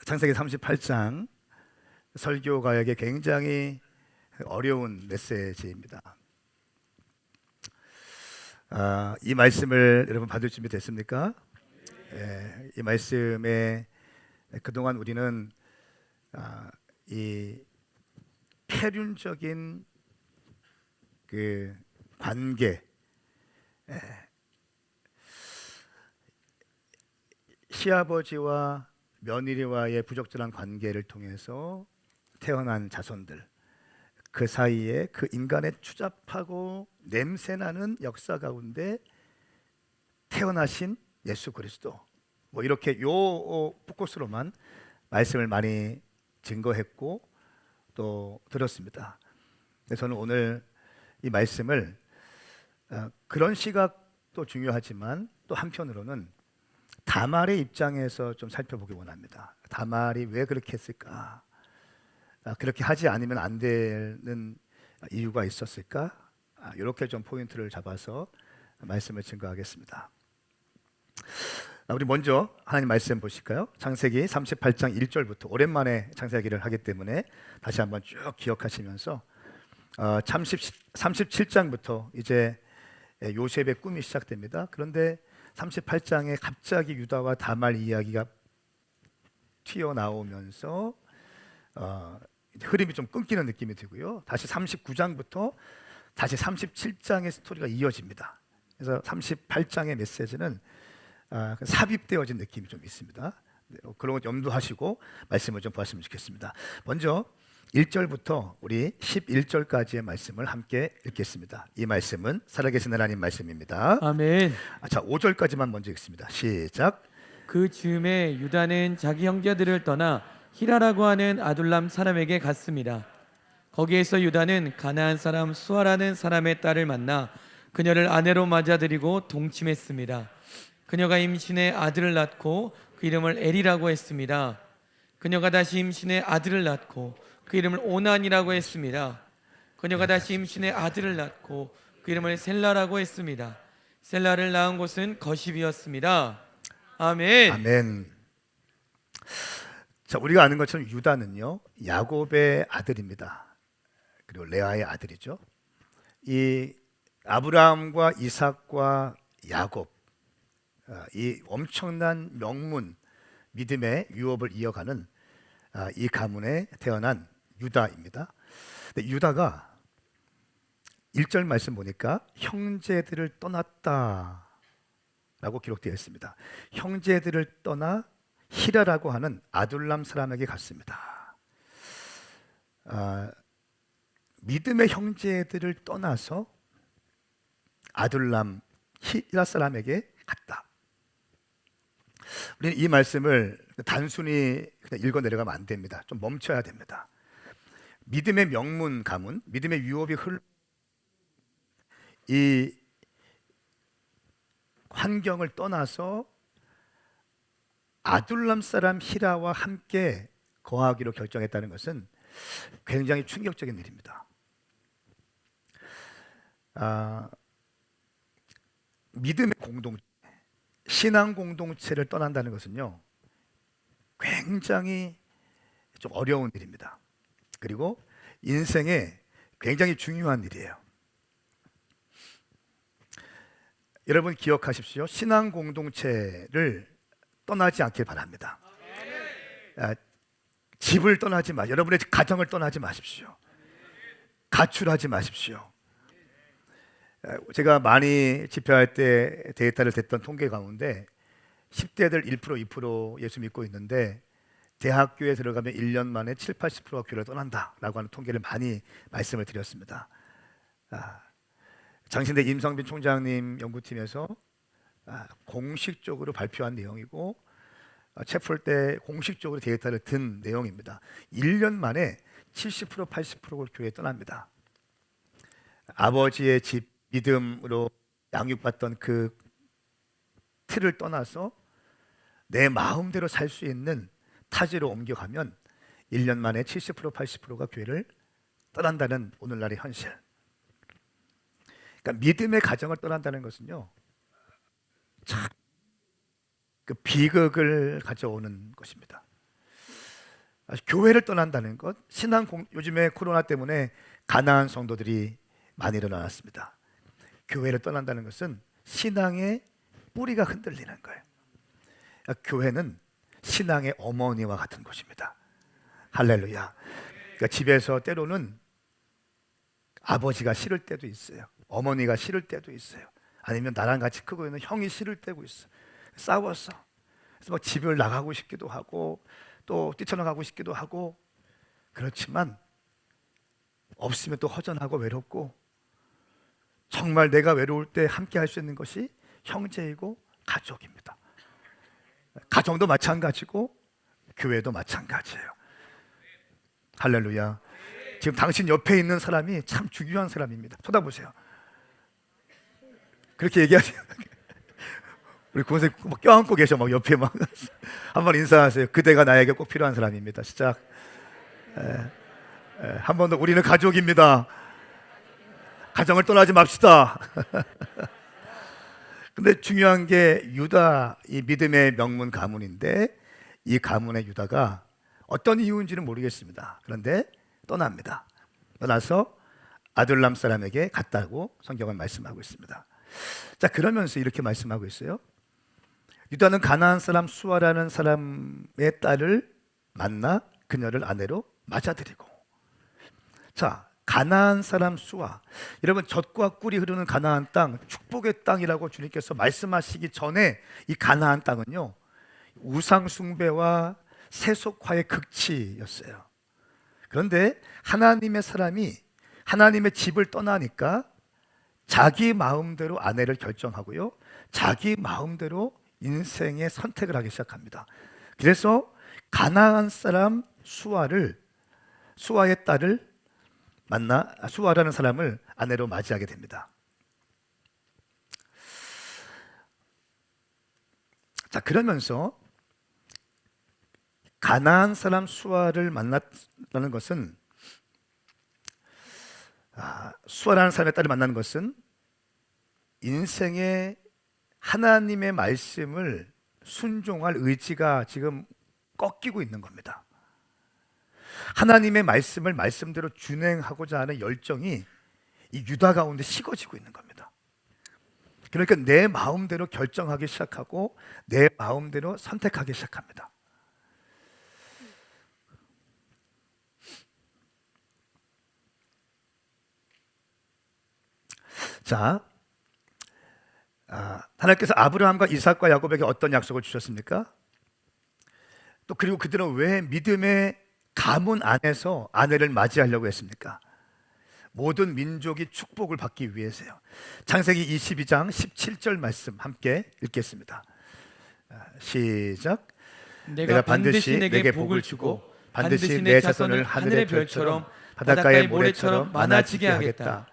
창세기 38장 설교가에게 굉장히 어려운 메시지입니다. 이 말씀을 여러분 받을 준비 됐습니까? 이 말씀에 그동안 우리는 이 폐륜적인 그 관계, 시아버지와 며느리와의 부적절한 관계를 통해서 태어난 자손들, 그 사이에 그 인간의 추잡하고 냄새나는 역사 가운데 태어나신 예수 그리스도, 뭐 이렇게 요 포커스로만 말씀을 많이 증거했고 또 들었습니다. 저는 오늘 이 말씀을 그런 시각도 중요하지만 또 한편으로는 다말의 입장에서 좀 살펴보기 원합니다. 다말이 왜 그렇게 했을까? 그렇게 하지 않으면 안 되는 이유가 있었을까? 이렇게 좀 포인트를 잡아서 말씀을 증거하겠습니다. 우리 먼저 하나님 말씀 보실까요? 창세기 38장 1절부터 오랜만에 창세기를 하기 때문에 다시 한번 쭉 기억하시면서 37장부터 이제 요셉의 꿈이 시작됩니다. 그런데 38장에 갑자기 유다와 다말 이야기가 튀어나오면서 흐름이 좀 끊기는 느낌이 들고요. 다시 39장부터 다시 37장의 스토리가 이어집니다. 그래서 38장의 메시지는 삽입되어진 느낌이 좀 있습니다. 그런 것 염두하시고 말씀을 좀 보았으면 좋겠습니다. 먼저 1절부터 우리 11절까지의 말씀을 함께 읽겠습니다. 이 말씀은 살아계신 하나님 말씀입니다. 아멘. 자, 5절까지만 먼저 읽습니다. 시작. 그 즈음에 유다는 자기 형제들을 떠나 히라라고 하는 아둘람 사람에게 갔습니다. 거기에서 유다는 가나안 사람 수아라는 사람의 딸을 만나 그녀를 아내로 맞아들이고 동침했습니다. 그녀가 임신해 아들을 낳고 그 이름을 엘이라고 했습니다. 그녀가 다시 임신해 아들을 낳고 그 이름을 오난이라고 했습니다. 그녀가 다시 임신해 아들을 낳고 그 이름을 셀라라고 했습니다. 셀라를 낳은 곳은 거십이었습니다. 아멘. 아멘. 자, 우리가 아는 것처럼 유다는요 야곱의 아들입니다. 그리고 레아의 아들이죠. 이 아브라함과 이삭과 야곱, 이 엄청난 명문 믿음의 유업을 이어가는 이 가문에 태어난 유다입니다. 근데 유다가 1절 말씀 보니까 형제들을 떠났다 라고 기록되어 있습니다. 형제들을 떠나 히라라고 하는 아둘람 사람에게 갔습니다. 믿음의 형제들을 떠나서 아둘람 히라 사람에게 갔다. 우리는 이 말씀을 단순히 그냥 읽어 내려가면 안 됩니다. 좀 멈춰야 됩니다. 믿음의 명문 가문, 믿음의 유업이 이 환경을 떠나서 아둘람 사람 히라와 함께 거하기로 결정했다는 것은 굉장히 충격적인 일입니다. 믿음의 공동체, 신앙 공동체를 떠난다는 것은요 굉장히 좀 어려운 일입니다. 그리고 인생에 굉장히 중요한 일이에요. 여러분 기억하십시오. 신앙 공동체를 떠나지 않길 바랍니다. 집을 떠나지 마십시오. 여러분의 가정을 떠나지 마십시오. 가출하지 마십시오. 제가 많이 집회할 때 데이터를 댔던 통계 가운데 10대들 1%, 2% 예수 믿고 있는데 대학교에 들어가면 1년 만에 7, 80%가 교회를 떠난다라고 하는 통계를 많이 말씀을 드렸습니다. 장신대 임성빈 총장님 연구팀에서 공식적으로 발표한 내용이고 책 풀 때 공식적으로 데이터를 든 내용입니다. 1년 만에 70%, 80%가 교회에 떠납니다. 아버지의 집 믿음으로 양육받던 그 틀을 떠나서 내 마음대로 살 수 있는 타지로 옮겨가면 1년 만에 70%, 80%가 교회를 떠난다는 오늘날의 현실. 그러니까 믿음의 가정을 떠난다는 것은요 참 그 비극을 가져오는 것입니다. 교회를 떠난다는 것, 요즘에 코로나 때문에 가난한 성도들이 많이 일어났습니다. 교회를 떠난다는 것은 신앙의 뿌리가 흔들리는 거예요. 교회는 신앙의 어머니와 같은 곳입니다. 할렐루야. 그러니까 집에서 때로는 아버지가 싫을 때도 있어요. 어머니가 싫을 때도 있어요. 아니면 나랑 같이 크고 있는 형이 싫을 때도 있어요. 싸웠어. 그래서 막 집을 나가고 싶기도 하고 또 뛰쳐나가고 싶기도 하고, 그렇지만 없으면 또 허전하고 외롭고, 정말 내가 외로울 때 함께 할 수 있는 것이 형제이고 가족입니다. 가정도 마찬가지고 교회도 마찬가지예요. 할렐루야. 지금 당신 옆에 있는 사람이 참 중요한 사람입니다. 쳐다보세요. 그렇게 얘기하세요. 우리 고생 막 껴안고 계셔. 막 옆에 막 한번 인사하세요. 그대가 나에게 꼭 필요한 사람입니다. 시작. 한 번 더. 우리는 가족입니다. 가정을 떠나지 맙시다. 근데 중요한 게 유다, 이 믿음의 명문 가문인데 이 가문의 유다가 어떤 이유인지는 모르겠습니다. 그런데 떠납니다. 떠나서 아둘람 사람에게 갔다고 성경은 말씀하고 있습니다. 자, 그러면서 이렇게 말씀하고 있어요. 유다는 가나안 사람 수아라는 사람의 딸을 만나 그녀를 아내로 맞아들이고. 자, 가나안 사람 수아, 여러분 젖과 꿀이 흐르는 가나안 땅, 축복의 땅이라고 주님께서 말씀하시기 전에 이 가나안 땅은요, 우상 숭배와 세속화의 극치였어요. 그런데 하나님의 사람이 하나님의 집을 떠나니까 자기 마음대로 아내를 결정하고요, 자기 마음대로 인생의 선택을 하기 시작합니다. 그래서 가나안 사람 수아의 딸을 만나 수아라는 사람을 아내로 맞이하게 됩니다. 자, 그러면서 가나안 사람 수아를 만났다는 것은, 수아라는 사람의 딸을 만나는 것은 인생의 하나님의 말씀을 순종할 의지가 지금 꺾이고 있는 겁니다. 하나님의 말씀을 말씀대로 준행하고자 하는 열정이 이 유다 가운데 식어지고 있는 겁니다. 그러니까 내 마음대로 결정하기 시작하고 내 마음대로 선택하기 시작합니다. 자, 하나님께서 아브라함과 이삭과 야곱에게 어떤 약속을 주셨습니까? 또 그리고 그들은 왜 믿음의 가문 안에서 아내를 맞이하려고 했습니까? 모든 민족이 축복을 받기 위해서요. 창세기 22장 17절 말씀 함께 읽겠습니다. 시작. 내가 반드시 내게 복을 주고 반드시 내 자손을 하늘의 별처럼 바닷가의 모래처럼 많아지게 하겠다.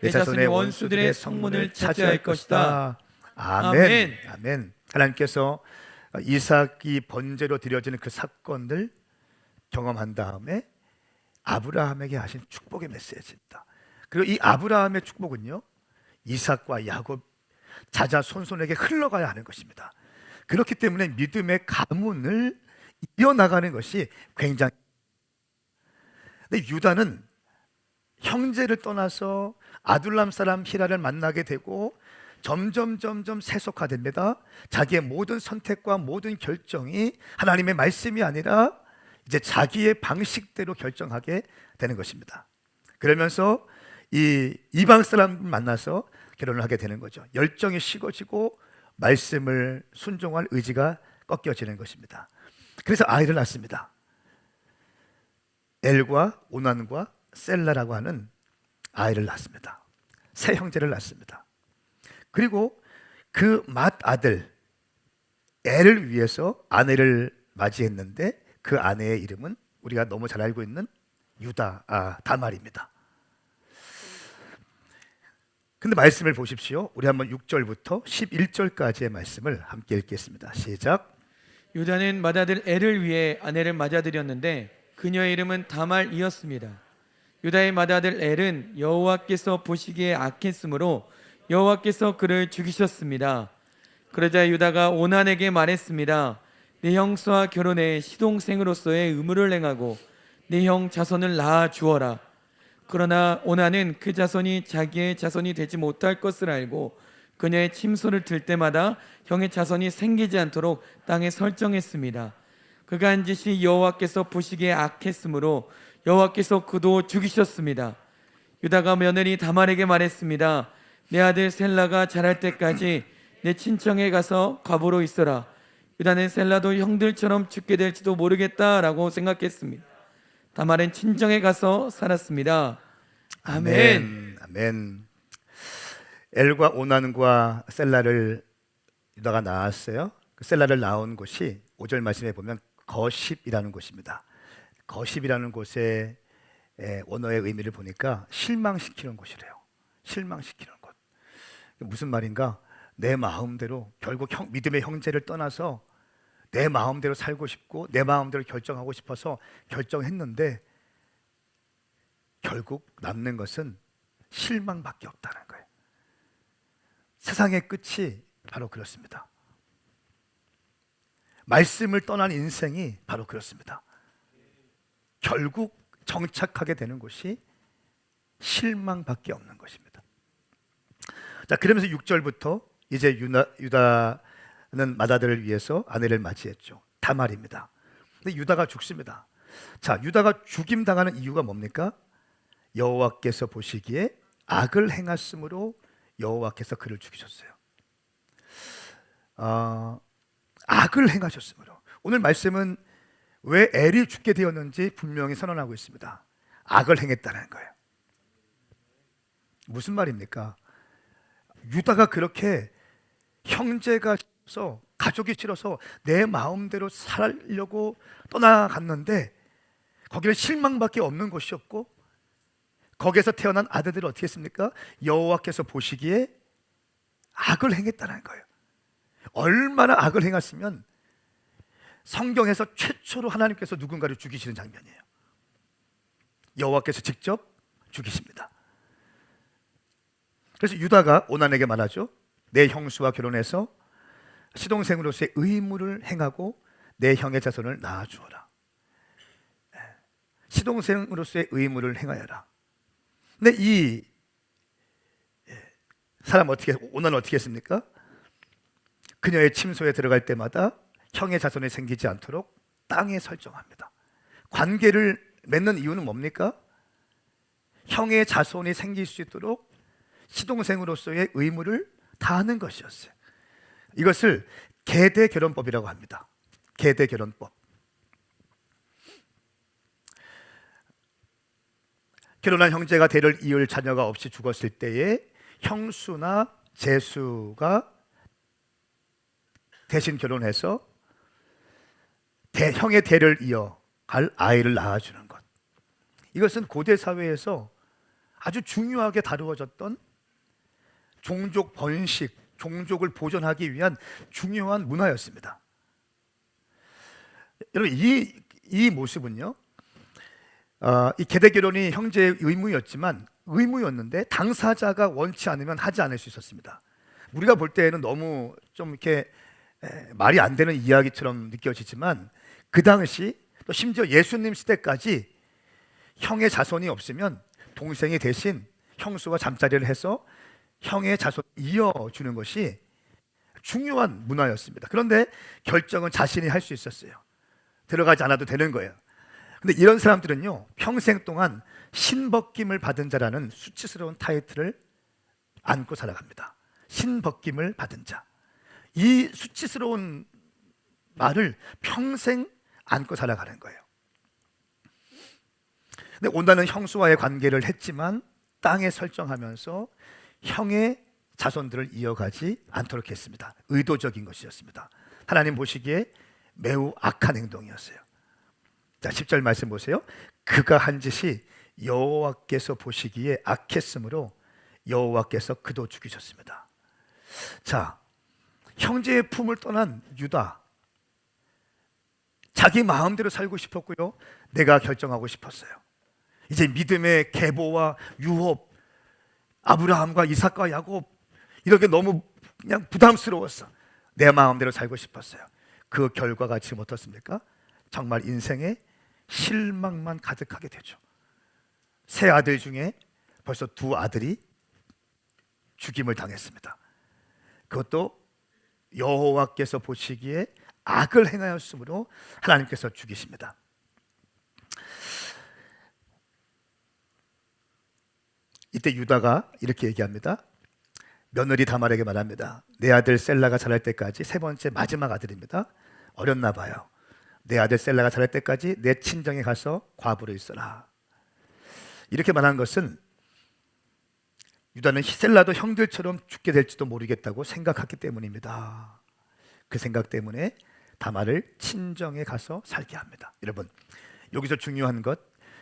내 자손의 원수들의 성문을 차지할 것이다. 아멘. 아멘. 하나님께서 이삭이 번제로 드려지는 그 사건을 경험한 다음에 아브라함에게 하신 축복의 메시지입니다. 그리고 이 아브라함의 축복은요, 이삭과 야곱 자자손손에게 흘러가야 하는 것입니다. 그렇기 때문에 믿음의 가문을 이어나가는 것이 굉장히, 근데 유다는 형제를 떠나서 아둘람 사람 히라를 만나게 되고 점점 세속화됩니다. 자기의 모든 선택과 모든 결정이 하나님의 말씀이 아니라 이제 자기의 방식대로 결정하게 되는 것입니다. 그러면서 이 이방 사람을 만나서 결혼을 하게 되는 거죠. 열정이 식어지고 말씀을 순종할 의지가 꺾여지는 것입니다. 그래서 아이를 낳습니다. 엘과 오난과 셀라라고 하는 아이를 낳습니다. 세 형제를 낳습니다. 그리고 그 맏아들 엘을 위해서 아내를 맞이했는데 그 아내의 이름은 우리가 너무 잘 알고 있는 다말입니다. 근데 말씀을 보십시오. 우리 한번 6절부터 11절까지의 말씀을 함께 읽겠습니다. 시작. 유다는 맏아들 엘을 위해 아내를 맞아들였는데 그녀의 이름은 다말이었습니다. 유다의 맏아들 엘은 여호와께서 보시기에 악했으므로 여호와께서 그를 죽이셨습니다. 그러자 유다가 오난에게 말했습니다. 내 형수와 결혼해 시동생으로서의 의무를 행하고 내 형 자손을 낳아 주어라. 그러나 오나는 그 자손이 자기의 자손이 되지 못할 것을 알고 그녀의 침소를 들 때마다 형의 자손이 생기지 않도록 땅에 설정했습니다. 그가 한 짓이 여호와께서 보시기에 악했으므로 여호와께서 그도 죽이셨습니다. 유다가 며느리 다말에게 말했습니다. 내 아들 셀라가 자랄 때까지 내 친정에 가서 과부로 있어라. 유다는 셀라도 형들처럼 죽게 될지도 모르겠다라고 생각했습니다. 다말은 친정에 가서 살았습니다. 아멘. 아멘. 엘과 오난과 셀라를 유다가 낳았어요. 그 셀라를 낳은 곳이 5절 말씀에 보면 거십이라는 곳입니다. 거십이라는 곳의 원어의 의미를 보니까 실망시키는 곳이래요. 실망시키는 곳. 무슨 말인가? 내 마음대로 결국 믿음의 형제를 떠나서 내 마음대로 살고 싶고 내 마음대로 결정하고 싶어서 결정했는데 결국 남는 것은 실망밖에 없다는 거예요. 세상의 끝이 바로 그렇습니다. 말씀을 떠난 인생이 바로 그렇습니다. 결국 정착하게 되는 곳이 실망밖에 없는 것입니다. 자, 그러면서 6절부터 이제 유다는 맏아들을 위해서 아내를 맞이했죠. 다말입니다. 근데 유다가 죽습니다. 자, 유다가 죽임 당하는 이유가 뭡니까? 여호와께서 보시기에 악을 행했으므로 여호와께서 그를 죽이셨어요. 악을 행하셨으므로. 오늘 말씀은 왜 엘이 죽게 되었는지 분명히 선언하고 있습니다. 악을 행했다는 거예요. 무슨 말입니까? 유다가 그렇게 형제가 싫어서 가족이 싫어서 내 마음대로 살려고 떠나갔는데 거기는 실망밖에 없는 곳이었고 거기에서 태어난 아들들은 어떻게 했습니까? 여호와께서 보시기에 악을 행했다는 거예요. 얼마나 악을 행했으면 성경에서 최초로 하나님께서 누군가를 죽이시는 장면이에요. 여호와께서 직접 죽이십니다. 그래서 유다가 오난에게 말하죠. 내 형수와 결혼해서 시동생으로서의 의무를 행하고 내 형의 자손을 낳아주어라. 시동생으로서의 의무를 행하여라. 근데 이 사람 오난은 어떻게 했습니까? 그녀의 침소에 들어갈 때마다 형의 자손이 생기지 않도록 땅에 설정합니다. 관계를 맺는 이유는 뭡니까? 형의 자손이 생길 수 있도록 시동생으로서의 의무를 다하는 것이었어요. 이것을 계대 결혼법이라고 합니다. 계대 결혼법. 결혼한 형제가 대를 이을 자녀가 없이 죽었을 때에 형수나 제수가 대신 결혼해서 형의 대를 이어갈 아이를 낳아주는 것. 이것은 고대 사회에서 아주 중요하게 다루어졌던 종족 번식, 종족을 보존하기 위한 중요한 문화였습니다. 여러분, 이 모습은요, 이 계대 결혼이 형제의 의무였는데 당사자가 원치 않으면 하지 않을 수 있었습니다. 우리가 볼 때에는 너무 좀 이렇게 말이 안 되는 이야기처럼 느껴지지만 그 당시 또 심지어 예수님 시대까지 형의 자손이 없으면 동생이 대신 형수와 잠자리를 해서 형의 자손 이어주는 것이 중요한 문화였습니다. 그런데 결정은 자신이 할 수 있었어요. 들어가지 않아도 되는 거예요. 근데 이런 사람들은요, 평생 동안 신벗김을 받은 자라는 수치스러운 타이틀을 안고 살아갑니다. 신벗김을 받은 자. 이 수치스러운 말을 평생 안고 살아가는 거예요. 근데 온다는 형수와의 관계를 했지만 땅에 설정하면서 형의 자손들을 이어가지 않도록 했습니다. 의도적인 것이었습니다. 하나님 보시기에 매우 악한 행동이었어요. 자, 10절 말씀 보세요. 그가 한 짓이 여호와께서 보시기에 악했으므로 여호와께서 그도 죽이셨습니다. 자, 형제의 품을 떠난 유다, 자기 마음대로 살고 싶었고요, 내가 결정하고 싶었어요. 이제 믿음의 계보와 유업, 아브라함과 이삭과 야곱, 이렇게 너무 그냥 부담스러웠어. 내 마음대로 살고 싶었어요. 그 결과가 지금 어떻습니까? 정말 인생에 실망만 가득하게 되죠. 세 아들 중에 벌써 두 아들이 죽임을 당했습니다. 그것도 여호와께서 보시기에 악을 행하였으므로 하나님께서 죽이십니다. 이때 유다가 이렇게 얘기합니다. 며느리 다말에게 말합니다. 내 아들 셀라가 자랄 때까지, 세 번째 마지막 아들입니다. 어렸나 봐요. 내 아들 셀라가 자랄 때까지 내 친정에 가서 과부로 있어라. 이렇게 말한 것은 유다는 셀라도 형들처럼 죽게 될지도 모르겠다고 생각했기 때문입니다. 그 생각 때문에 다말을 친정에 가서 살게 합니다. 여러분, 여기서 중요한 것,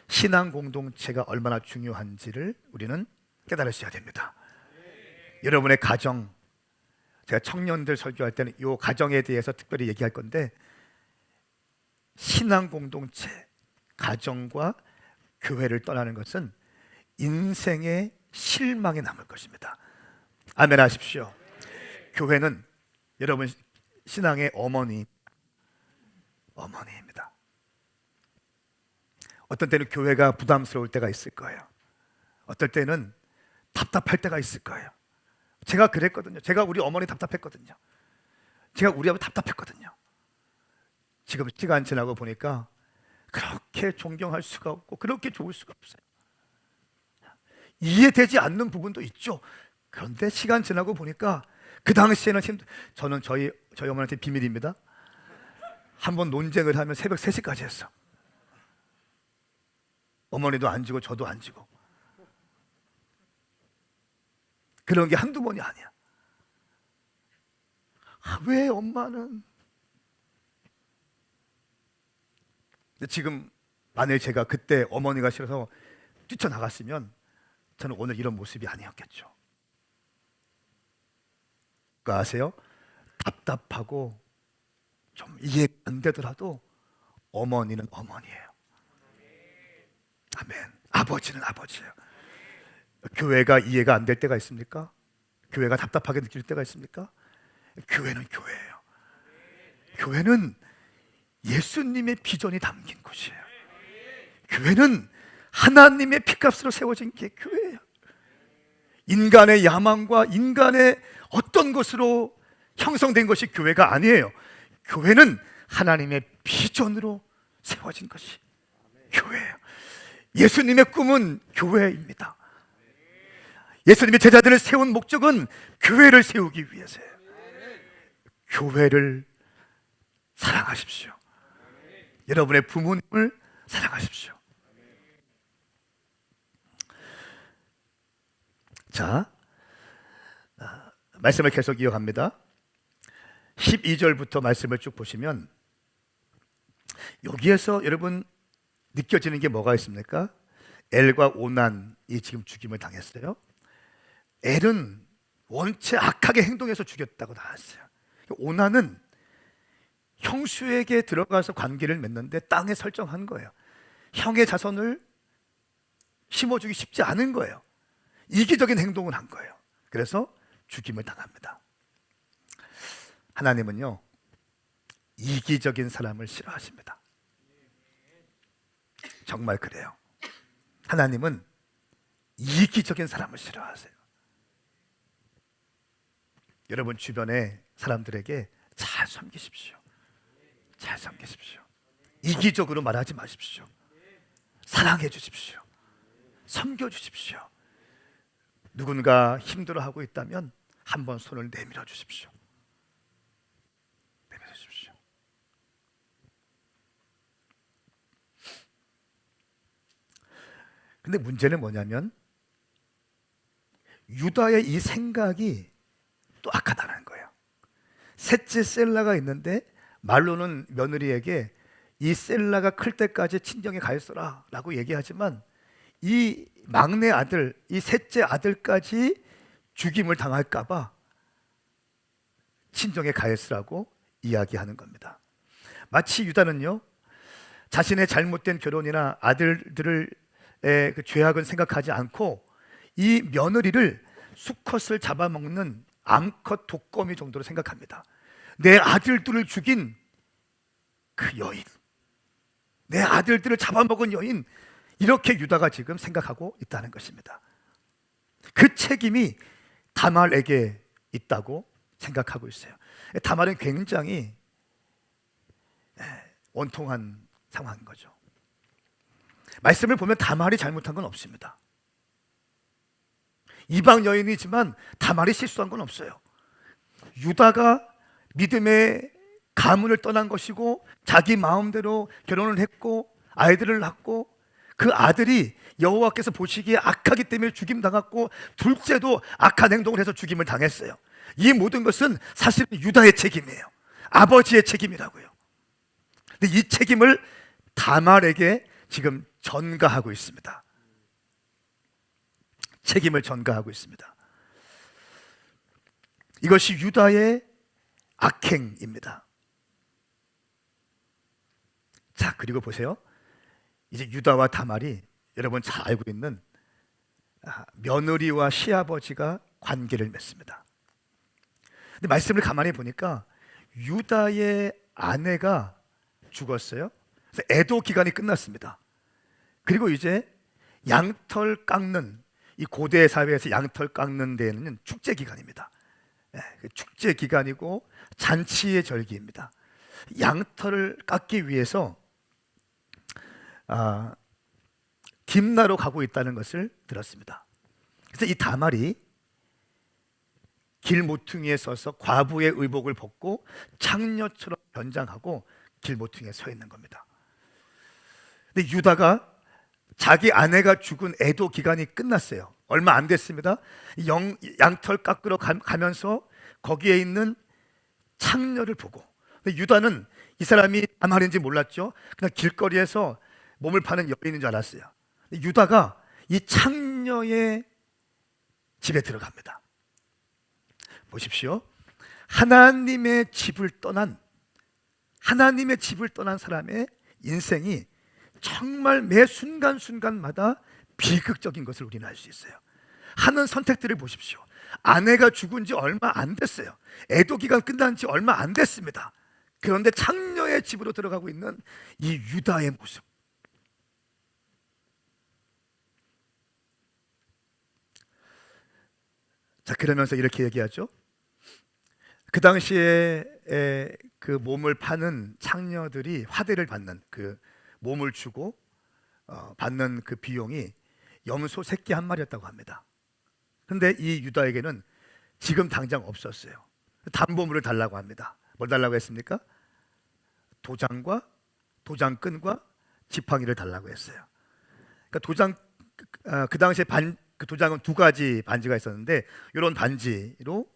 신앙 공동체가 얼마나 중요한지를 우리는 깨달으셔야 됩니다. 여러분의 가정, 제가 청년들 설교할 때는 이 가정에 대해서 특별히 얘기할 건데, 신앙 공동체, 가정과 교회를 떠나는 것은 인생의 실망에 남을 것입니다. 아멘 하십시오. 교회는 여러분 신앙의 어머니입니다. 어떤 때는 교회가 부담스러울 때가 있을 거예요. 어떨 때는 답답할 때가 있을 거예요. 제가 그랬거든요. 제가 우리 어머니 답답했거든요. 제가 우리 아버지 답답했거든요. 지금 시간 지나고 보니까 그렇게 존경할 수가 없고 그렇게 좋을 수가 없어요. 이해되지 않는 부분도 있죠. 그런데 시간 지나고 보니까 그 당시에는 저는 저희 어머니한테 비밀입니다. 한번 논쟁을 하면 새벽 3시까지 했어. 어머니도 안 지고 저도 안 지고. 그런 게 한두 번이 아니야. 왜 엄마는? 근데 지금 만약에 제가 그때 어머니가 싫어서 뛰쳐나갔으면 저는 오늘 이런 모습이 아니었겠죠. 그거 아세요? 답답하고 좀 이해 안 되더라도 어머니는 어머니예요. 아멘. 아버지는 아버지예요. 교회가 이해가 안 될 때가 있습니까? 교회가 답답하게 느낄 때가 있습니까? 교회는 교회예요. 교회는 예수님의 비전이 담긴 곳이에요. 교회는 하나님의 피값으로 세워진 게 교회예요. 인간의 야망과 인간의 어떤 것으로 형성된 것이 교회가 아니에요. 교회는 하나님의 비전으로 세워진 것이 교회예요. 예수님의 꿈은 교회입니다. 예수님의 제자들을 세운 목적은 교회를 세우기 위해서예요. 교회를 사랑하십시오. 여러분의 부모님을 사랑하십시오. 자, 말씀을 계속 이어갑니다. 12절부터 말씀을 쭉 보시면 여기에서 여러분 느껴지는 게 뭐가 있습니까? 엘과 오난이 지금 죽임을 당했어요. 엘은 원체 악하게 행동해서 죽였다고 나왔어요. 오난은 형수에게 들어가서 관계를 맺는데 땅에 설정한 거예요. 형의 자손을 심어주기 쉽지 않은 거예요. 이기적인 행동을 한 거예요. 그래서 죽임을 당합니다. 하나님은요, 이기적인 사람을 싫어하십니다. 정말 그래요. 하나님은 이기적인 사람을 싫어하세요. 여러분 주변의 사람들에게 잘 섬기십시오. 잘 섬기십시오. 이기적으로 말하지 마십시오. 사랑해 주십시오. 섬겨 주십시오. 누군가 힘들어하고 있다면 한번 손을 내밀어 주십시오. 내밀어 주십시오. 근데 문제는 뭐냐면 유다의 이 생각이 또 악하다는 거예요. 셋째 셀라가 있는데 말로는 며느리에게 이 셀라가 클 때까지 친정에 가 있어라 라고 얘기하지만 이 막내 아들, 이 셋째 아들까지 죽임을 당할까 봐 친정에 가 있으라고 이야기하는 겁니다. 마치 유다는요, 자신의 잘못된 결혼이나 아들들의 그 죄악은 생각하지 않고 이 며느리를 수컷을 잡아먹는 암컷 독거미 정도로 생각합니다. 내 아들들을 죽인 그 여인, 내 아들들을 잡아먹은 여인, 이렇게 유다가 지금 생각하고 있다는 것입니다. 그 책임이 다말에게 있다고 생각하고 있어요. 다말은 굉장히 원통한 상황인 거죠. 말씀을 보면 다말이 잘못한 건 없습니다. 이방 여인이지만 다말이 실수한 건 없어요. 유다가 믿음의 가문을 떠난 것이고 자기 마음대로 결혼을 했고 아이들을 낳고 그 아들이 여호와께서 보시기에 악하기 때문에 죽임당했고 둘째도 악한 행동을 해서 죽임을 당했어요. 이 모든 것은 사실은 유다의 책임이에요. 아버지의 책임이라고요. 근데 이 책임을 다말에게 지금 전가하고 있습니다. 책임을 전가하고 있습니다. 이것이 유다의 악행입니다. 자, 그리고 보세요. 이제 유다와 다말이 여러분 잘 알고 있는 며느리와 시아버지가 관계를 맺습니다. 근데 말씀을 가만히 보니까 유다의 아내가 죽었어요. 그래서 애도 기간이 끝났습니다. 그리고 이제 양털 깎는, 이 고대 사회에서 양털 깎는 데는 축제 기간입니다. 축제 기간이고 잔치의 절기입니다. 양털을 깎기 위해서 딥나로 가고 있다는 것을 들었습니다. 그래서 이 다말이 길 모퉁이에 서서 과부의 의복을 벗고 창녀처럼 변장하고 길 모퉁이에 서 있는 겁니다. 근데 유다가 자기 아내가 죽은 애도 기간이 끝났어요. 얼마 안 됐습니다. 양털 깎으러 가면서 거기에 있는 창녀를 보고, 근데 유다는 이 사람이 다말인지 몰랐죠. 그냥 길거리에서 몸을 파는 여인인 줄 알았어요. 유다가 이 창녀의 집에 들어갑니다. 보십시오. 하나님의 집을 떠난 사람의 인생이 정말 매 순간순간마다 비극적인 것을 우리는 알 수 있어요. 하는 선택들을 보십시오. 아내가 죽은 지 얼마 안 됐어요. 애도 기간 끝난 지 얼마 안 됐습니다. 그런데 창녀의 집으로 들어가고 있는 이 유다의 모습. 자, 그러면서 이렇게 얘기하죠. 그 당시에 그 몸을 파는 창녀들이 화대를 받는, 그 몸을 주고 받는 그 비용이 염소 새끼 한 마리였다고 합니다. 그런데 이 유다에게는 지금 당장 없었어요. 담보물을 달라고 합니다. 뭘 달라고 했습니까? 도장과 도장끈과 지팡이를 달라고 했어요. 그러니까 그 당시에 그 도장은 두 가지 반지가 있었는데 이런 반지로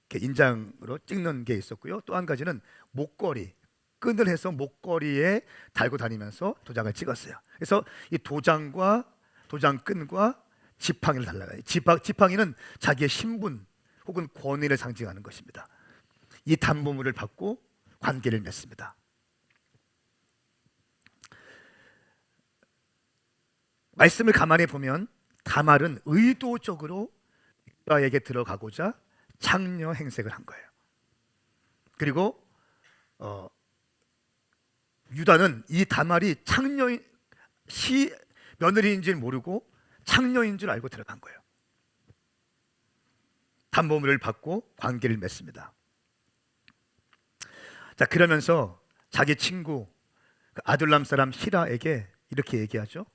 이렇게 인장으로 찍는 게 있었고요. 또 한 가지는 목걸이, 끈을 해서 목걸이에 달고 다니면서 도장을 찍었어요. 그래서 이 도장과 도장끈과 지팡이를 달라고 해요. 지팡이는 자기의 신분 혹은 권위를 상징하는 것입니다. 이 담보물을 받고 관계를 맺습니다. 말씀을 가만히 보면 다말은 의도적으로 유다에게 들어가고자 창녀 행색을 한 거예요. 그리고 유다는 이 다말이 며느리인 줄 모르고 창녀인 줄 알고 들어간 거예요. 담보물을 받고 관계를 맺습니다. 자, 그러면서 자기 친구 아둘람 사람 히라에게 이렇게 얘기하죠.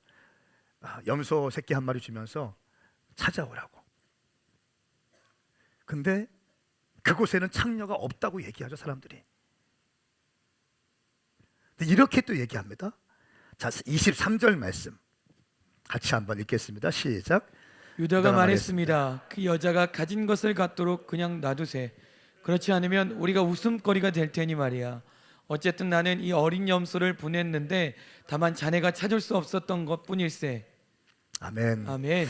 염소 새끼 한 마리 주면서 찾아오라고. 근데 그곳에는 창녀가 없다고 얘기하죠, 사람들이. 근데 이렇게 또 얘기합니다. 자, 23절 말씀 같이 한번 읽겠습니다. 시작. 유다가 말했습니다. 그 여자가 가진 것을 갖도록 그냥 놔두세. 그렇지 않으면 우리가 웃음거리가 될 테니 말이야. 어쨌든 나는 이 어린 염소를 보냈는데 다만 자네가 찾을 수 없었던 것뿐일세. 아멘. 아멘.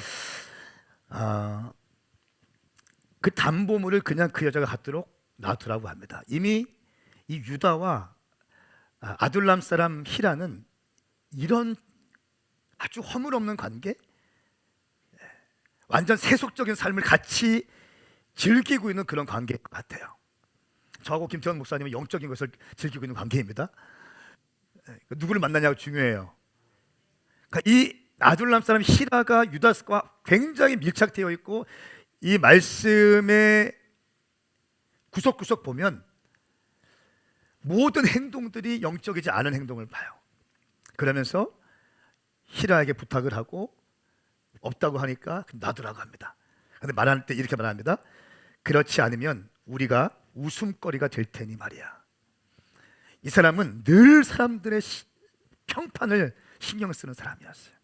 그 담보물을 그냥 그 여자가 갖도록 놔두라고 합니다. 이미 이 유다와 아둘람 사람 히라는 이런 아주 허물없는 관계, 완전 세속적인 삶을 같이 즐기고 있는 그런 관계 같아요. 저하고 김태원 목사님은 영적인 것을 즐기고 있는 관계입니다. 누구를 만나냐가 중요해요. 그러니까 이 아둘람 사람 히라가 유다과 굉장히 밀착되어 있고, 이 말씀의 구석구석 보면 모든 행동들이 영적이지 않은 행동을 봐요. 그러면서 히라에게 부탁을 하고 없다고 하니까 놔두라고 합니다. 근데 말할 때 이렇게 말합니다. 그렇지 않으면 우리가 웃음거리가 될 테니 말이야. 이 사람은 늘 사람들의 평판을 신경 쓰는 사람이었어요.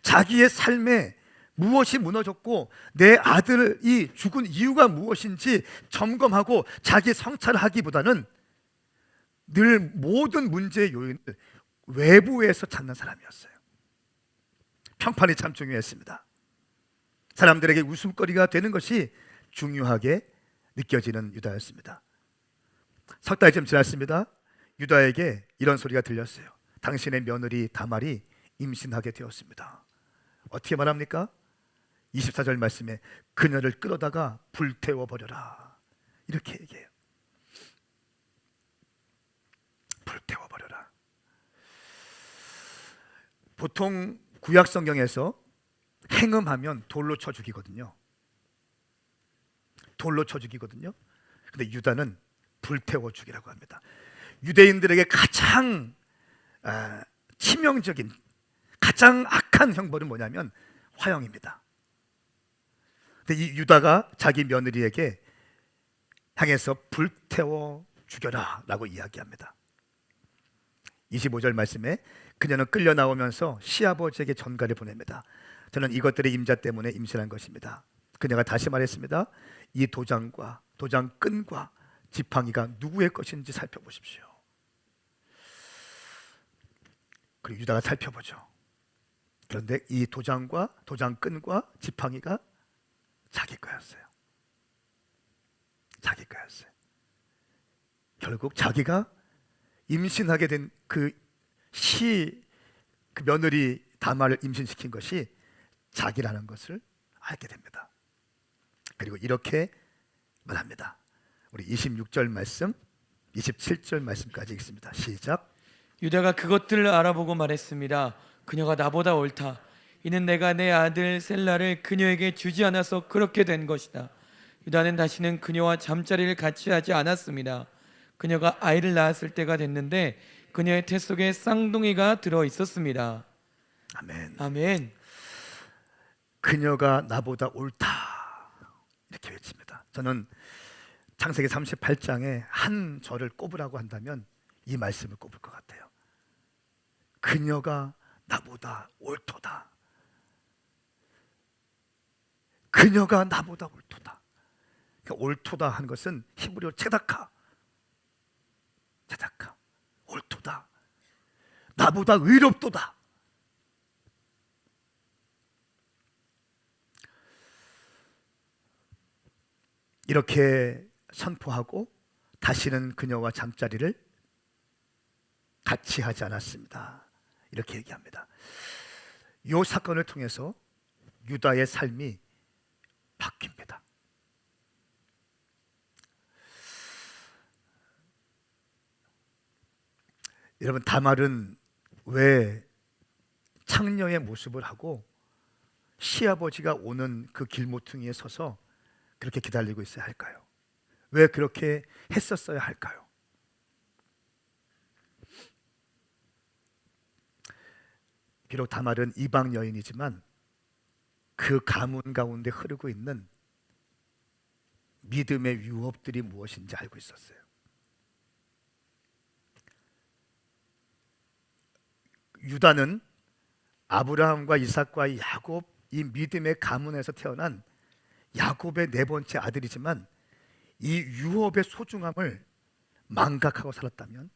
자기의 삶에 무엇이 무너졌고 내 아들이 죽은 이유가 무엇인지 점검하고 자기 성찰하기보다는 늘 모든 문제의 요인을 외부에서 찾는 사람이었어요. 평판이 참 중요했습니다. 사람들에게 웃음거리가 되는 것이 중요하게 느껴지는 유다였습니다. 석 달쯤 지났습니다. 유다에게 이런 소리가 들렸어요. 당신의 며느리 다말이 임신하게 되었습니다. 어떻게 말합니까? 24절 말씀에 그녀를 끌어다가 불태워 버려라, 이렇게 얘기해요. 불태워 버려라. 보통 구약 성경에서 행음하면 돌로 쳐 죽이거든요. 돌로 쳐 죽이거든요. 근데 유다는 불태워 죽이라고 합니다. 유대인들에게 가장 치명적인, 가장 악한 형벌은 뭐냐면 화형입니다. 근데 이 유다가 자기 며느리에게 향해서 불태워 죽여라 라고 이야기합니다. 25절 말씀에 그녀는 끌려 나오면서 시아버지에게 전가를 보냅니다. 저는 이것들의 임자 때문에 임신한 것입니다. 그녀가 다시 말했습니다. 이 도장과 도장끈과 지팡이가 누구의 것인지 살펴보십시오. 그리고 유다가 살펴보죠. 그런데 이 도장과 도장끈과 지팡이가 자기 거였어요. 자기 거였어요. 결국 자기가 임신하게 된 그 며느리 다말을 임신시킨 것이 자기라는 것을 알게 됩니다. 그리고 이렇게 말합니다. 우리 26절 말씀, 27절 말씀까지 읽습니다. 시작. 유다가 그것들을 알아보고 말했습니다. 그녀가 나보다 옳다. 이는 내가 내 아들 셀라를 그녀에게 주지 않아서 그렇게 된 것이다. 유다는 다시는 그녀와 잠자리를 같이 하지 않았습니다. 그녀가 아이를 낳았을 때가 됐는데 그녀의 태 속에 쌍둥이가 들어 있었습니다. 아멘. 아멘. 그녀가 나보다 옳다, 이렇게 외칩니다. 저는 창세기 38장에 한 절을 꼽으라고 한다면 이 말씀을 꼽을 것 같아요. 그녀가 나보다 옳도다. 그녀가 나보다 옳도다. 그러니까 옳도다 한 것은 히브리어 체다카, 옳도다. 나보다 의롭도다. 이렇게 선포하고 다시는 그녀와 잠자리를 같이 하지 않았습니다. 이렇게 얘기합니다. 이 사건을 통해서 유다의 삶이 바뀝니다. 여러분, 다말은 왜 창녀의 모습을 하고 시아버지가 오는 그 길모퉁이에 서서 그렇게 기다리고 있어야 할까요? 왜 그렇게 했었어야 할까요? 비록 다말은 이방 여인이지만 그 가문 가운데 흐르고 있는 믿음의 유업들이 무엇인지 알고 있었어요. 유다는 아브라함과 이삭과 야곱, 이 믿음의 가문에서 태어난 야곱의 네 번째 아들이지만 이 유업의 소중함을 망각하고 살았다면,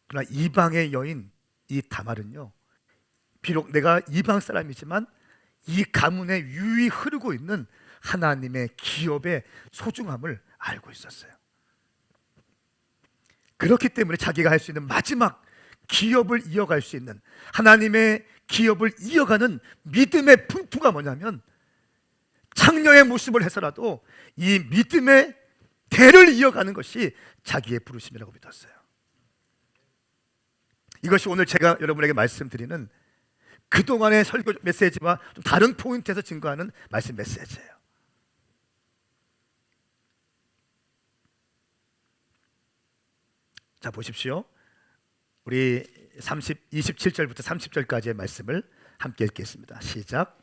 그러나 이방의 여인 이 다말은요, 비록 내가 이방 사람이지만 이 가문에 유이 흐르고 있는 하나님의 기업의 소중함을 알고 있었어요. 그렇기 때문에 자기가 할 수 있는 마지막 기업을 이어갈 수 있는, 하나님의 기업을 이어가는 믿음의 분투가 뭐냐면 창녀의 모습을 해서라도 이 믿음의 대를 이어가는 것이 자기의 부르심이라고 믿었어요. 이것이 오늘 제가 여러분에게 말씀드리는 그동안의 설교 메시지와 좀 다른 포인트에서 증거하는 말씀 메시지예요. 자, 보십시오. 우리 27절부터 30절까지의 말씀을 함께 읽겠습니다. 시작.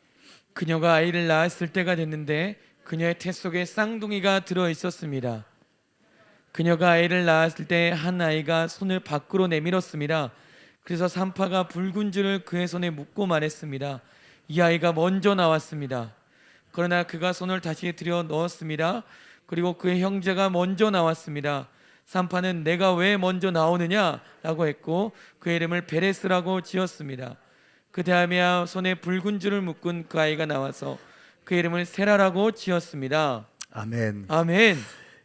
그녀가 아이를 낳았을 때가 됐는데 그녀의 태 속에 쌍둥이가 들어 있었습니다. 그녀가 아이를 낳았을 때 한 아이가 손을 밖으로 내밀었습니다. 그래서 산파가 붉은 줄을 그의 손에 묶고 말했습니다. 이 아이가 먼저 나왔습니다. 그러나 그가 손을 다시 들여 넣었습니다. 그리고 그의 형제가 먼저 나왔습니다. 산파는 내가 왜 먼저 나오느냐라고 했고 그의 이름을 베레스라고 지었습니다. 그 다음에 손에 붉은 줄을 묶은 그 아이가 나와서 그 이름을 세라라고 지었습니다. 아멘. 아멘.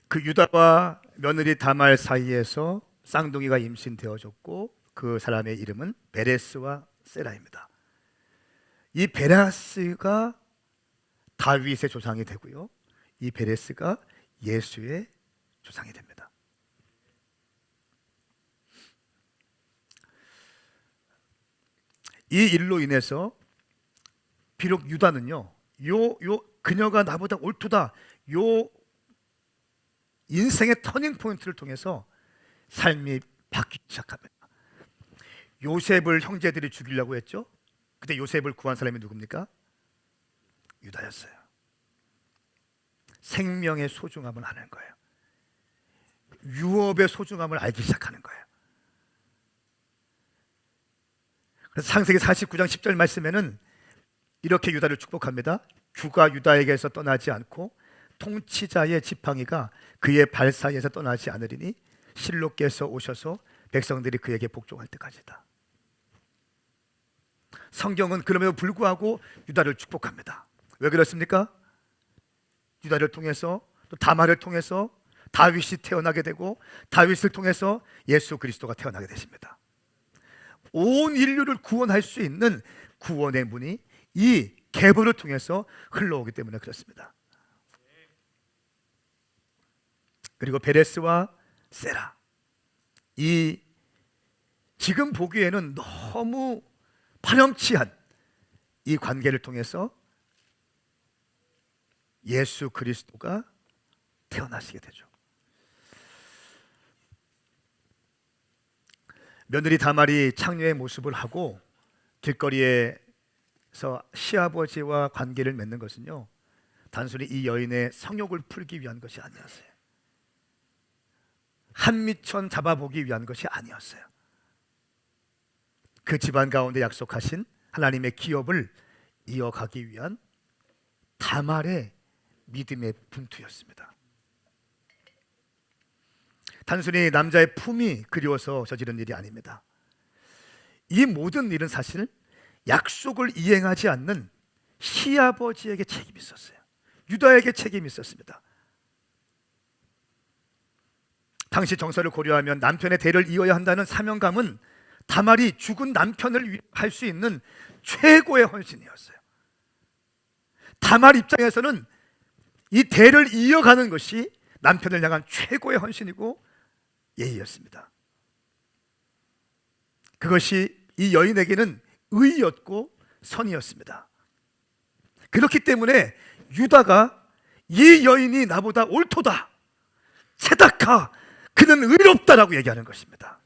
그 유다와 며느리 다말 사이에서 쌍둥이가 임신되어졌고 그 사람의 이름은 베레스와 세라입니다. 이 베레스가 다윗의 조상이 되고요, 이 베레스가 예수의 조상이 됩니다. 이 일로 인해서 비록 유다는요, 그녀가 나보다 옳도다, 요 인생의 터닝 포인트를 통해서 삶이 바뀌기 시작합니다. 요셉을 형제들이 죽이려고 했죠. 그때 요셉을 구한 사람이 누굽니까? 유다였어요. 생명의 소중함을 아는 거예요. 유업의 소중함을 알기 시작하는 거예요. 그래서 창세기 49장 10절 말씀에는 이렇게 유다를 축복합니다. 주가 유다에게서 떠나지 않고 통치자의 지팡이가 그의 발 사이에서 떠나지 않으리니 실로께서 오셔서 백성들이 그에게 복종할 때까지다. 성경은 그럼에도 불구하고 유다를 축복합니다. 왜 그렇습니까? 유다를 통해서, 또 다말을 통해서 다윗이 태어나게 되고 다윗을 통해서 예수 그리스도가 태어나게 되십니다. 온 인류를 구원할 수 있는 구원의 문이 이 계보를 통해서 흘러오기 때문에 그렇습니다. 그리고 베레스와 세라, 이 지금 보기에는 너무 파렴치한 이 관계를 통해서 예수 그리스도가 태어나시게 되죠. 며느리 다말이 창녀의 모습을 하고 길거리에서 시아버지와 관계를 맺는 것은요, 단순히 이 여인의 성욕을 풀기 위한 것이 아니었어요. 한미천 잡아보기 위한 것이 아니었어요. 그 집안 가운데 약속하신 하나님의 기업을 이어가기 위한 다말의 믿음의 분투였습니다. 단순히 남자의 품이 그리워서 저지른 일이 아닙니다. 이 모든 일은 사실 약속을 이행하지 않는 시아버지에게 책임이 있었어요. 유다에게 책임이 있었습니다. 당시 정서를 고려하면 남편의 대를 이어야 한다는 사명감은 다말이 죽은 남편을 할 수 있는 최고의 헌신이었어요. 다말 입장에서는 이 대를 이어가는 것이 남편을 향한 최고의 헌신이고 예의였습니다. 그것이 이 여인에게는 의였고 선이었습니다. 그렇기 때문에 유다가 이 여인이 나보다 옳도다, 체다카, 그는 의롭다라고 얘기하는 것입니다.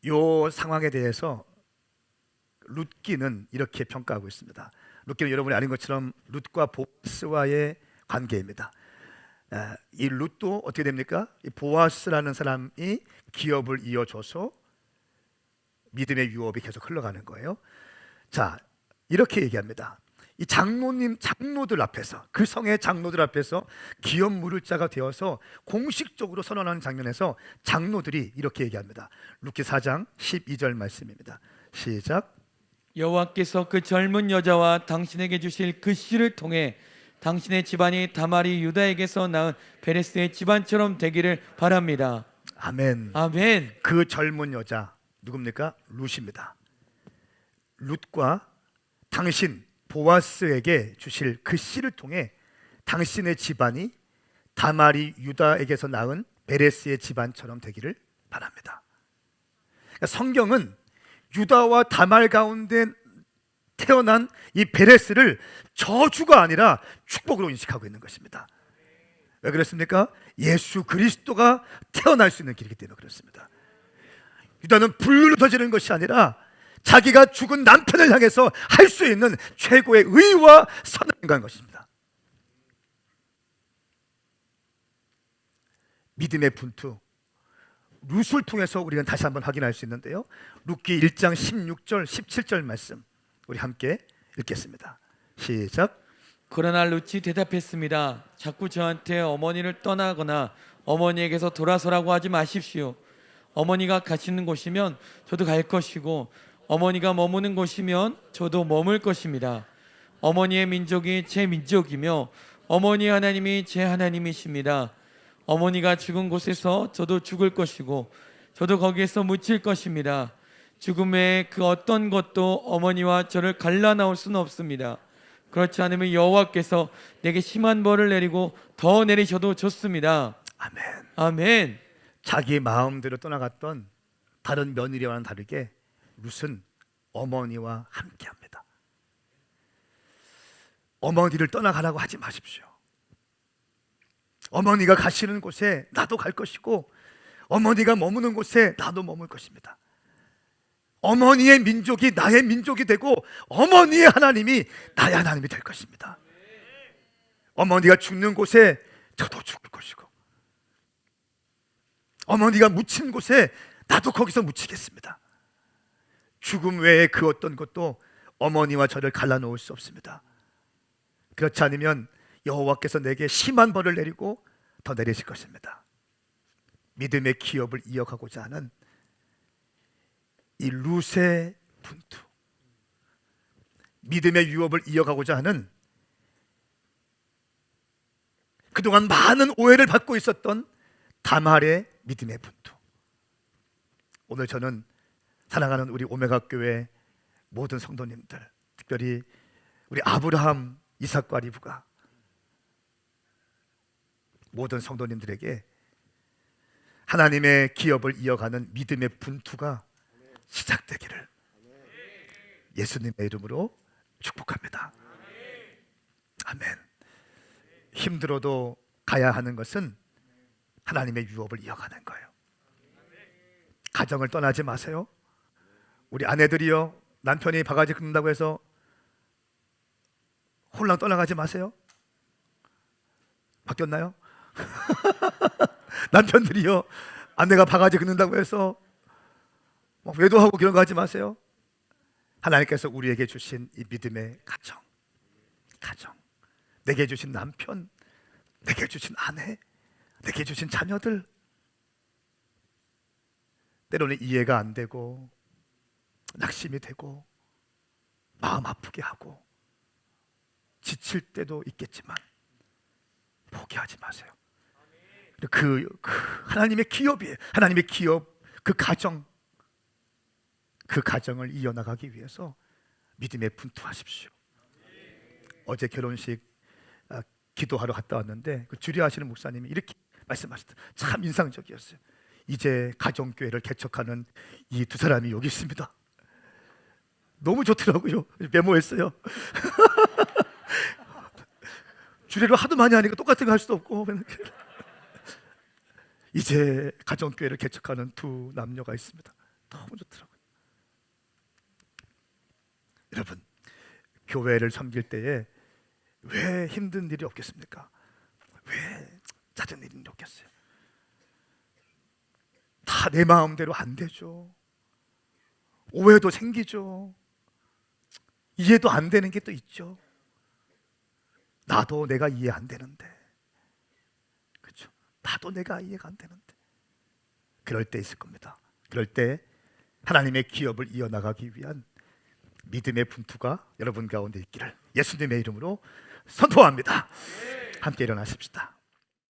이 상황에 대해서 룻기는 이렇게 평가하고 있습니다. 룻기는 여러분이 아는 것처럼 룻과 보아스와의 관계입니다. 이 룻도 어떻게 됩니까? 이 보아스라는 사람이 기업을 이어줘서 믿음의 유업이 계속 흘러가는 거예요. 자, 이렇게 얘기합니다. 이 장로들 앞에서, 그 성의 장로들 앞에서 기업 물을 자가 되어서 공식적으로 선언하는 장면에서 장로들이 이렇게 얘기합니다. 룻기 4장 12절 말씀입니다. 시작. 여호와께서 그 젊은 여자와 당신에게 주실 그 씨를 통해 당신의 집안이 다말이 유다에게서 낳은 베레스의 집안처럼 되기를 바랍니다. 아멘. 아멘. 그 젊은 여자 누굽니까? 룻입니다. 룻과 당신 보아스에게 주실 그 씨를 통해 당신의 집안이 다말이 유다에게서 낳은 베레스의 집안처럼 되기를 바랍니다. 그러니까 성경은 유다와 다말 가운데 태어난 이 베레스를 저주가 아니라 축복으로 인식하고 있는 것입니다. 왜 그렇습니까? 예수 그리스도가 태어날 수 있는 길이기 때문에 그렇습니다. 유다는 불로 터지는 것이 아니라 자기가 죽은 남편을 향해서 할 수 있는 최고의 의와 선을 행한 것입니다. 믿음의 분투, 룻을 통해서 우리는 다시 한번 확인할 수 있는데요, 룻기 1장 16절 17절 말씀 우리 함께 읽겠습니다. 시작. 그러나 룻이 대답했습니다. 자꾸 저한테 어머니를 떠나거나 어머니에게서 돌아서라고 하지 마십시오. 어머니가 가시는 곳이면 저도 갈 것이고 어머니가 머무는 곳이면 저도 머물 것입니다. 어머니의 민족이 제 민족이며 어머니의 하나님이 제 하나님이십니다. 어머니가 죽은 곳에서 저도 죽을 것이고 저도 거기에서 묻힐 것입니다. 죽음 외에 그 어떤 것도 어머니와 저를 갈라나올 수는 없습니다. 그렇지 않으면 여호와께서 내게 심한 벌을 내리고 더 내리셔도 좋습니다. 아멘. 아멘. 자기 마음대로 떠나갔던 다른 며느리와는 다르게 룻은 어머니와 함께합니다. 어머니를 떠나가라고 하지 마십시오. 어머니가 가시는 곳에 나도 갈 것이고 어머니가 머무는 곳에 나도 머물 것입니다. 어머니의 민족이 나의 민족이 되고 어머니의 하나님이 나의 하나님이 될 것입니다. 어머니가 죽는 곳에 저도 죽을 것이고 어머니가 묻힌 곳에 나도 거기서 묻히겠습니다. 죽음 외에 그 어떤 것도 어머니와 저를 갈라놓을 수 없습니다. 그렇지 않으면 여호와께서 내게 심한 벌을 내리고 더 내리실 것입니다. 믿음의 기업을 이어가고자 하는 이 룻의 분투, 믿음의 유업을 이어가고자 하는 그동안 많은 오해를 받고 있었던 다말의 믿음의 분투. 오늘 저는 사랑하는 우리 오메가 교회 모든 성도님들, 특별히 우리 아브라함, 이삭과 리브가 모든 성도님들에게 하나님의 기업을 이어가는 믿음의 분투가 시작되기를 예수님의 이름으로 축복합니다. 아멘. 힘들어도 가야 하는 것은 하나님의 유업을 이어가는 거예요. 가정을 떠나지 마세요. 우리 아내들이요, 남편이 바가지 긁는다고 해서 홀랑 떠나가지 마세요. 바뀌었나요? 남편들이요, 아내가 바가지 긁는다고 해서 외도하고 그런 거 하지 마세요. 하나님께서 우리에게 주신 이 믿음의 가정, 내게 주신 남편, 내게 주신 아내, 내게 주신 자녀들, 때로는 이해가 안 되고 낙심이 되고 마음 아프게 하고 지칠 때도 있겠지만 포기하지 마세요. 그 하나님의 기업이에요. 하나님의 기업, 그 가정을 이어나가기 위해서 믿음에 분투하십시오. 어제 결혼식 기도하러 갔다 왔는데 그 주례하시는 목사님이 이렇게 말씀하셨다. 참 인상적이었어요. 이제 가정교회를 개척하는 이 두 사람이 여기 있습니다. 너무 좋더라고요. 메모했어요. 주례를 하도 많이 하니까 똑같은 거 할 수도 없고 이제 가정교회를 개척하는 두 남녀가 있습니다. 너무 좋더라고요. 여러분, 교회를 섬길 때에 왜 힘든 일이 없겠습니까? 왜 잦은 일이 없겠어요? 다 내 마음대로 안 되죠. 오해도 생기죠. 이해도 안 되는 게 또 있죠. 나도 내가 이해 안 되는데, 그렇죠? 나도 내가 이해가 안 되는데, 그럴 때 있을 겁니다. 그럴 때 하나님의 기업을 이어나가기 위한 믿음의 분투가 여러분 가운데 있기를 예수님의 이름으로 선포합니다. 함께 일어나십시다.